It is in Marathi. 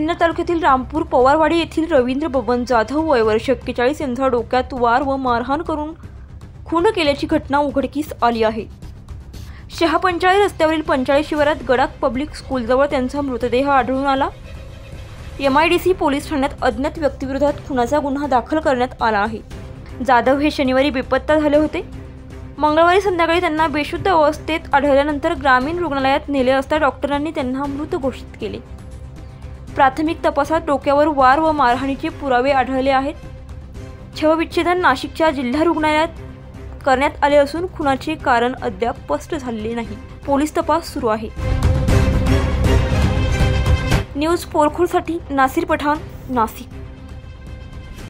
सिन्नर तालुक्यातील रामपूर पवारवाडी येथील रवींद्र बबन जाधव वय वर्ष 41 यांचा डोक्यात वार व मारहाण करून खून केल्याची घटना उघडकीस आली आहे। शहापंचाळी रस्त्यावरील पंचाळी शिवारात गडाख पब्लिक स्कूलजवळ त्यांचा मृतदेह आढळून आला। MIDC पोलीस ठाण्यात अज्ञात व्यक्तीविरोधात खुनाचा गुन्हा दाखल करण्यात आला आहे। जाधव हे शनिवारी बेपत्ता झाले होते। मंगळवारी संध्याकाळी त्यांना बेशुद्ध अवस्थेत आढळल्यानंतर ग्रामीण रुग्णालयात नेले असता डॉक्टरांनी त्यांना मृत घोषित केले। प्राथमिक तपासात डोक्यावर वार व मारहाणीचे पुरावे आढळले आहेत। शवविच्छेदन नाशिकच्या जिल्हा रुग्णालयात करण्यात आले असून खुनाचे कारण अद्याप स्पष्ट झालेले नाही। पोलीस तपास सुरू आहे। न्यूज पोरखोलसाठी नासिर पठाण, नाशिक।